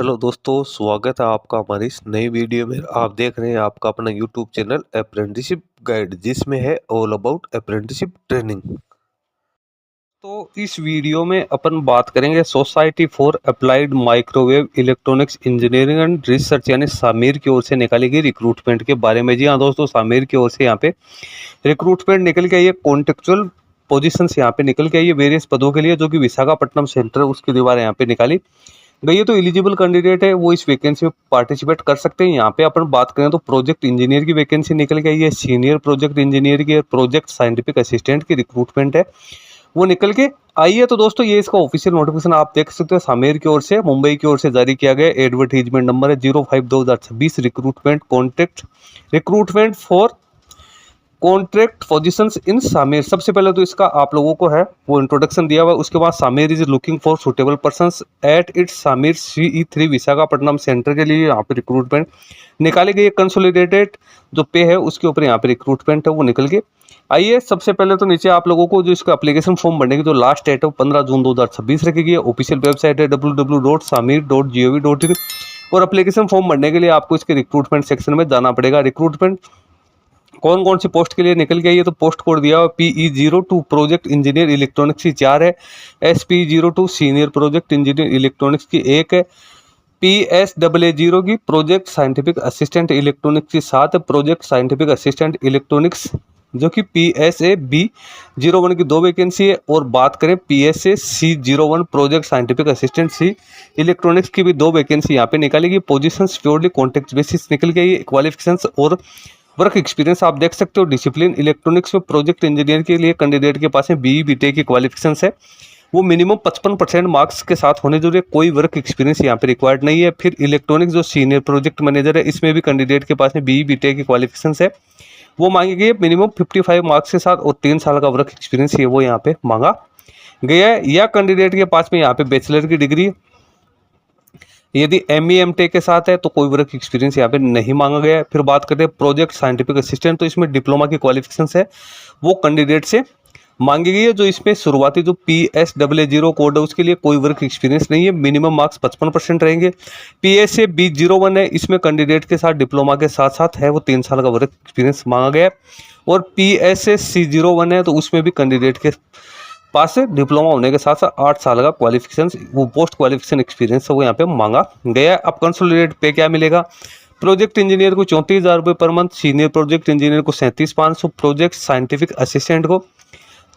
Hello दोस्तों, स्वागत है आपका हमारी इस नई वीडियो में। आप देख रहे हैं आपका अपना यूट्यूब चैनल अप्रेंटिसशिप गाइड, जिसमें है ऑल अबाउट अप्रेंटिसशिप ट्रेनिंग। तो इस वीडियो में अपन बात करेंगे society for applied microwave electronics engineering and research यानी सामीर की ओर से निकाली गई रिक्रूटमेंट के बारे में। जी हाँ दोस्तों, सामीर की ओर से यहाँ पे रिक्रूटमेंट निकल के आई है। कॉन्टेक्चुअल पोजीशंस यहाँ पे निकल के आई है वेरियस पदों के लिए, जो कि विशाखापट्टनम सेंटर उसकी दीवार यहाँ पे निकाली गई है। तो एलिजिबल कैंडिडेट है वो इस वैकेंसी में पार्टिसिपेट कर सकते हैं। यहाँ पे अपन बात करें तो प्रोजेक्ट इंजीनियर की वैकेंसी निकल के आई है, सीनियर प्रोजेक्ट इंजीनियर की, प्रोजेक्ट साइंटिफिक असिस्टेंट की रिक्रूटमेंट है वो निकल के आई है। तो दोस्तों ये इसका ऑफिशियल नोटिफिकेशन आप देख सकते हो, सामेर की ओर से मुंबई की ओर से जारी किया गया। एडवर्टीजमेंट नंबर है 05/2026। रिक्रूटमेंट फॉर कॉन्ट्रैक्ट पोजीशंस इन सामेर। सबसे पहले तो इसका आप लोगों को है वो इंट्रोडक्शन दिया हुआ है। उसके बाद SAMEER is looking for suitable persons at its SAMEER CE3 Visakhapatnam centre के लिए यहाँ पे रिक्रूटमेंट निकाली गई है। कंसोलिडेटेड जो पे है उसके ऊपर यहाँ पे रिक्रूटमेंट है वो निकल के आइए। सबसे पहले तो नीचे आप लोगों को जो इसका एप्लीकेशन फॉर्म भरने की जो लास्ट डेट है 15 जून 2026 रखी गई है। ऑफिशियल वेबसाइट है www.samir.gov.in और एप्लीकेशन फॉर्म भरने के लिए आपको इसके रिक्रूटमेंट सेक्शन में जाना पड़ेगा। रिक्रूटमेंट कौन कौन सी पोस्ट के लिए निकल गई है तो पोस्ट कोड दिया हुआ PE02 प्रोजेक्ट इंजीनियर इलेक्ट्रॉनिक्स की 4 है, SP02 senior project engineer electronics की 1 है, PSAA0 की प्रोजेक्ट साइंटिफिक असिस्टेंट इलेक्ट्रॉनिक्स की 7 है, प्रोजेक्ट साइंटिफिक असिस्टेंट इलेक्ट्रॉनिक्स जो कि PSAB01 की 2 वैकेंसी है। और बात करें PSAC01 project scientific assistant C electronics की भी 2 वैकेंसी यहाँ पे निकालेगी। पोजीशंस प्योरली कॉन्ट्रैक्ट बेसिस निकल गई। क्वालिफिकेशंस और वर्क एक्सपीरियंस आप देख सकते हो। डिसिप्लिन इलेक्ट्रॉनिक्स में प्रोजेक्ट इंजीनियर के लिए कैंडिडेट के पास में BE BTech की क्वालिफिकेशंस है वो मिनिमम 55% मार्क्स के साथ होने जरूरी है। कोई वर्क एक्सपीरियंस यहाँ पे रिक्वायर्ड नहीं है। फिर इलेक्ट्रॉनिक्स जो सीनियर प्रोजेक्ट मैनेजर है इसमें भी कैंडिडेट के पास में BE BTech की क्वालिफिकेशंस है वो मांगी गई है मिनिमम 55 मार्क्स के साथ, और 3 साल का वर्क एक्सपीरियंस है वो यहाँ पे मांगा गया है। या कैंडिडेट के पास में यहाँ पे बैचलर की डिग्री, यदि ME MTech के साथ है तो कोई वर्क एक्सपीरियंस यहाँ पे नहीं मांगा गया है। फिर बात करते हैं प्रोजेक्ट साइंटिफिक असिस्टेंट, तो इसमें डिप्लोमा की क्वालिफिकेशंस है वो कैंडिडेट से मांगी गई है। जो इसमें शुरुआती जो PSAA0 कोड है उसके लिए कोई वर्क एक्सपीरियंस नहीं है, मिनिमम मार्क्स 55% रहेंगे। PSAB01 है, इसमें कैंडिडेट के साथ डिप्लोमा के साथ साथ है वो 3 साल का वर्क एक्सपीरियंस मांगा गया है। और PSAC01 है तो उसमें भी कैंडिडेट के पास से डिप्लोमा होने के साथ साथ 8 साल का क्वालिफिकेशन वो पोस्ट क्वालिफिकेशन एक्सपीरियंस है वो यहाँ पे मांगा गया है। अब कंसोलिडेटेड पे क्या मिलेगा? प्रोजेक्ट इंजीनियर को 34,000 रुपये per month, senior project engineer को 37,500, प्रोजेक्ट साइंटिफिक असिस्टेंट को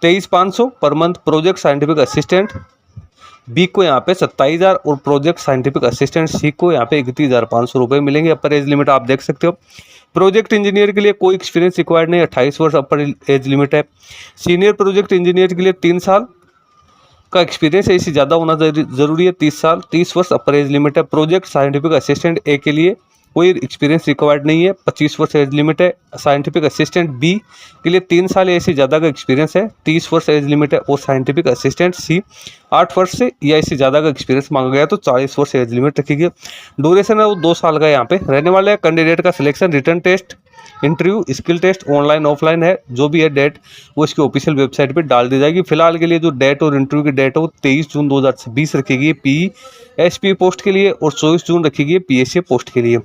23,500 per month, project scientific assistant B को यहाँ पे 27,000 और प्रोजेक्ट साइंटिफिक असिस्टेंट C को यहाँ पे 31,500 रुपये मिलेंगे। अपर एज लिमिट आप देख सकते हो। प्रोजेक्ट इंजीनियर के लिए कोई एक्सपीरियंस रिक्वायर्ड नहीं, 28 वर्ष अपर एज लिमिट है। सीनियर प्रोजेक्ट इंजीनियर के लिए 3 साल का एक्सपीरियंस है, इससे ज़्यादा होना जरूरी है, 30 वर्ष अपर एज लिमिट है। प्रोजेक्ट साइंटिफिक असिस्टेंट A के लिए कोई एक्सपीरियंस रिक्वायर्ड नहीं है, 25 वर्ष एज लिमिट है। साइंटिफिक असिस्टेंट B के लिए 3 साल या इससे ज़्यादा का एक्सपीरियंस है, 30 वर्ष एज लिमिट है। और साइंटिफिक असिस्टेंट C 8 वर्ष से या इससे ज़्यादा का एक्सपीरियंस मांगा गया तो 40 वर्ष एज लिमिट रखी गई। ड्यूरेशन है वो 2 साल का यहाँ पे रहने वाला है। कैंडिडेट का selection written test, interview, skill test online offline है, जो भी है डेट वो इसकी ऑफिशियल वेबसाइट पे डाल दी जाएगी। फिलहाल के लिए जो डेट और इंटरव्यू की डेट है वो 23 जून 2026 रखी गई है PSP पोस्ट के लिए, और 24 जून रखी गई है PSA पोस्ट के लिए।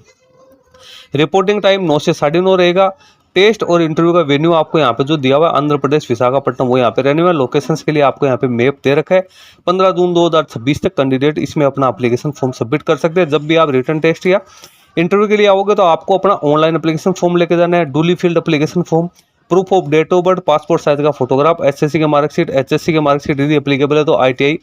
रिपोर्टिंग टाइम 9 से 9:30 रहेगा। टेस्ट और इंटरव्यू का वेन्यू आपको यहाँ पे जो दिया हुआ है आंध्र प्रदेश विशाखापट्टनम वो यहाँ पे रहने वाला। लोकेशंस के लिए आपको यहाँ पे मैप दे रखा है। 15 जून 2026 तक कैंडिडेट इसमें अपना एप्लीकेशन फॉर्म सबमिट कर सकते हैं। जब भी आप रिटर्न टेस्ट या इंटरव्यू के लिए आओगे तो आपको अपना ऑनलाइन एप्लीकेशन फॉर्म लेके जाना है, duly filled application form, proof of date of birth, passport size का फोटोग्राफ, SSC के मार्कशीट, HSC के मार्कशीट यदि एप्लीकेबल है तो ITI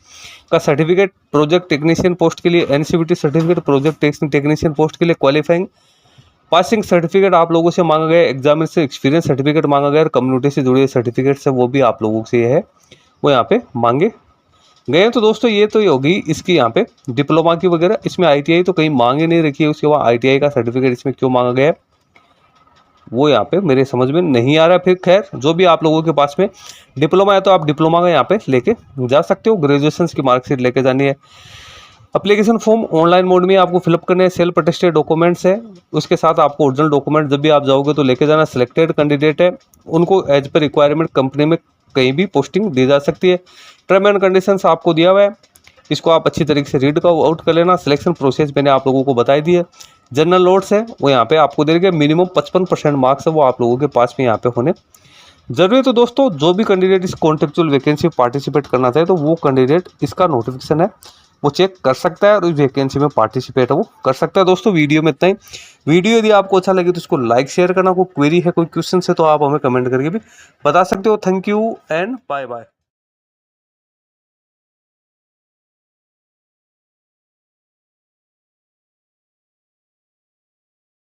का सर्टिफिकेट, प्रोजेक्ट टेक्नीशियन पोस्ट के लिए NCVT certificate, project technician post के लिए क्वालिफाइंग पासिंग सर्टिफिकेट आप लोगों से मांगा गया, एग्जामिनेशन एक्सपीरियंस सर्टिफिकेट मांगा गया, और कम्युनिटी से जुड़े सर्टिफिकेट है वो भी आप लोगों से है वो यहाँ पे मांगे गए। तो दोस्तों ये तो होगी इसकी यहाँ पे डिप्लोमा की वगैरह। इसमें ITI तो कहीं मांग ही नहीं रखी है, उसके बाद ITI का सर्टिफिकेट इसमें क्यों मांगा गया है वो यहाँ पे मेरे समझ में नहीं आ रहा। फिर खैर जो भी आप लोगों के पास में डिप्लोमा है तो आप डिप्लोमा का यहाँ पे लेके जा सकते हो, ग्रेजुएशन की मार्कशीट लेके जानी है। एप्लीकेशन फॉर्म ऑनलाइन मोड में आपको फिलअप करने हैं, सेल्फ अटेस्टेड डॉक्यूमेंट्स है, उसके साथ आपको ओरिजिनल डॉक्यूमेंट जब भी आप जाओगे तो लेके जाना। सिलेक्टेड कैंडिडेट है उनको एज पर रिक्वायरमेंट कंपनी में कहीं भी पोस्टिंग दी जा सकती है। टर्म एंड कंडीशंस आपको दिया हुआ है। इसको आप अच्छी तरीके से रीड आउट कर लेना। सिलेक्शन प्रोसेस मैंने आप लोगों को बताई दी है। जनरल नोट्स है वो यहाँ पे आपको दे देंगे, मिनिमम 55% मार्क्स है वो आप लोगों के पास में यहाँ पे होने जरूरी है। तो दोस्तों जो भी कैंडिडेट इस कॉन्ट्रेक्चुअल वैकेंसी पार्टिसिपेट करना चाहे तो वो कैंडिडेट इसका नोटिफिकेशन है वो चेक कर सकता है और इस वैकेंसी में पार्टिसिपेट वो कर सकता है। दोस्तों वीडियो में इतना ही। वीडियो यदि आपको अच्छा लगे तो इसको लाइक शेयर करना। कोई क्वेरी है, कोई क्वेश्चन है तो आप हमें कमेंट करके भी बता सकते हो। Thank you and bye bye.